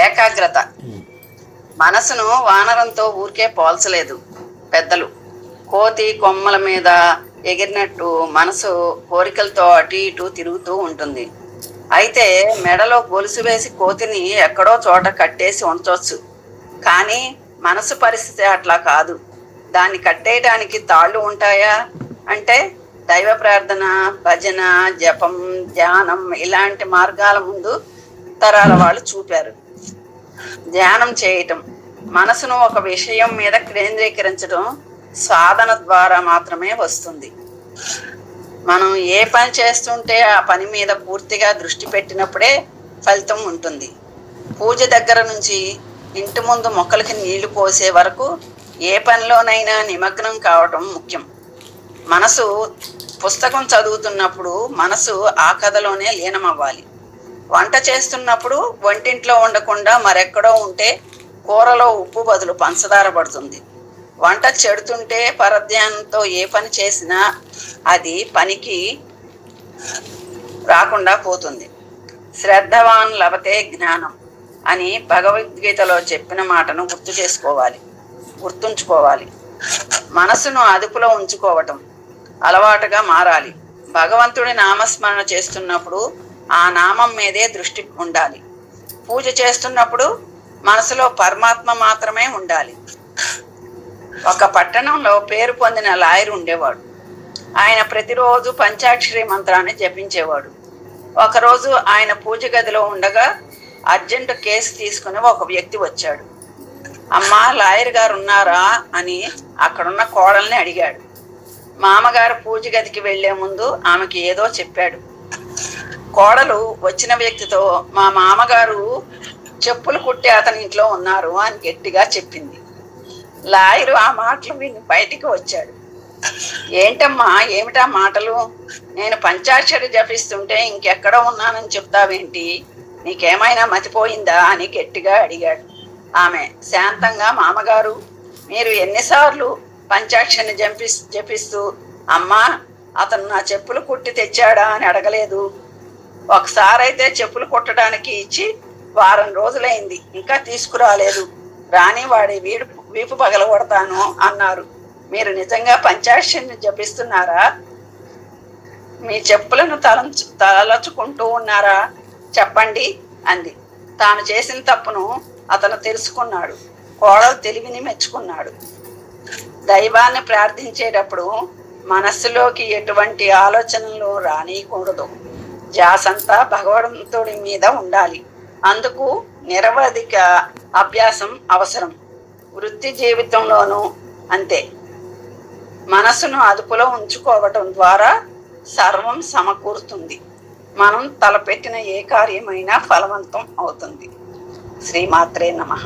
ఏకాగ్రత. మనసును వానరంతో ఊరికే పోల్చలేదు పెద్దలు. కోతి కొమ్మల మీద ఎగిరినట్టు మనసు కోరికలతో అటు ఇటు తిరుగుతూ ఉంటుంది. అయితే మెడలో గొలుసు వేసి కోతిని ఎక్కడో చోట కట్టేసి ఉంచవచ్చు. కానీ మనసు పరిస్థితి అట్లా కాదు. దాన్ని కట్టేయడానికి తాళ్ళు ఉంటాయా అంటే దైవ ప్రార్థన, భజన, జపం, ధ్యానం ఇలాంటి మార్గాల ముందు తరాల వాళ్ళు చూపారు. ధ్యానం చేయటం, మనసును ఒక విషయం మీద కేంద్రీకరించడం సాధన ద్వారా మాత్రమే వస్తుంది. మనం ఏ పని చేస్తుంటే ఆ పని మీద పూర్తిగా దృష్టి పెట్టినప్పుడే ఫలితం ఉంటుంది. పూజ దగ్గర నుంచి ఇంటి ముందు మొక్కలకి నీళ్లు పోసే వరకు ఏ పనిలోనైనా నిమగ్నం కావటం ముఖ్యం. మనసు పుస్తకం చదువుతున్నప్పుడు మనసు ఆ కథలోనే లీనమవ్వాలి. వంట చేస్తున్నప్పుడు వంటింట్లో ఉండకుండా మరెక్కడో ఉంటే కూరలో ఉప్పు బదులు పంచదార పడుతుంది. వంట చెడుతుంటే పరధ్యానంతో ఏ పని చేసినా అది పనికి రాకుండా పోతుంది. శ్రద్ధవాన్ లభతే జ్ఞానం అని భగవద్గీతలో చెప్పిన మాటను గుర్తుంచుకోవాలి. మనసును అదుపులో ఉంచుకోవటం అలవాటుగా మారాలి. భగవంతుడి నామస్మరణ చేస్తున్నప్పుడు ఆ నామం మీదే దృష్టి ఉండాలి. పూజ చేస్తున్నప్పుడు మనసులో పరమాత్మ మాత్రమే ఉండాలి. ఒక పట్టణంలో పేరు పొందిన లాయర్ ఉండేవాడు. ఆయన ప్రతిరోజు పంచాక్షరి మంత్రాన్ని జపించేవాడు. ఒకరోజు ఆయన పూజ గదిలో ఉండగా అర్జెంటు కేసు తీసుకుని ఒక వ్యక్తి వచ్చాడు. అమ్మా, లాయర్ గారు ఉన్నారా అని అక్కడున్న కోడల్ని అడిగాడు. మామగారు పూజ గదికి వెళ్లే ముందు ఆమెకి ఏదో చెప్పాడు. కోడలు వచ్చిన వ్యక్తితో, మా మామగారు చెప్పులు కుట్టి అతని ఇంట్లో ఉన్నారు అని గట్టిగా చెప్పింది. లాయరు ఆ మాటలు విని బయటికి వచ్చాడు. ఏంటమ్మా, ఏమిటా మాటలు? నేను పంచాక్షరి జపిస్తుంటే ఇంకెక్కడో ఉన్నానని చెప్తావేంటి? నీకేమైనా మతిపోయిందా అని గట్టిగా అడిగాడు. ఆమె శాంతంగా, మామగారు మీరు ఎన్నిసార్లు పంచాక్షరిని జపిస్తూ అమ్మా అతను నా చెప్పులు కుట్టి తెచ్చాడా అని అడగలేదు. ఒకసారైతే చెప్పులు కుట్టడానికి ఇచ్చి వారం రోజులైంది, ఇంకా తీసుకురాలేదు. రాని వాడి వీపు పగలగొడతాను అన్నారు. మీరు నిజంగా పంచాక్షరిని జపిస్తున్నారా? మీ చెప్పులను తలచుకుంటూ ఉన్నారా? చెప్పండి అంది. తాను చేసిన తప్పును అతను తెలుసుకున్నాడు. కోడలు తెలివిని మెచ్చుకున్నాడు. దైవాన్ని ప్రార్థించేటప్పుడు మనస్సులోకి ఎటువంటి ఆలోచనలు రానియకూడదు. ధ్యాసంతా భగవంతుడి మీద ఉండాలి. అందుకు నిరవధిక అభ్యాసం అవసరం. వృత్తి జీవితంలోనూ అంతే. మనసును అదుపులో ఉంచుకోవటం ద్వారా సర్వం సమకూరుతుంది. మనం తలపెట్టిన ఏ కార్యమైనా ఫలవంతం అవుతుంది. శ్రీమాత్రే నమః.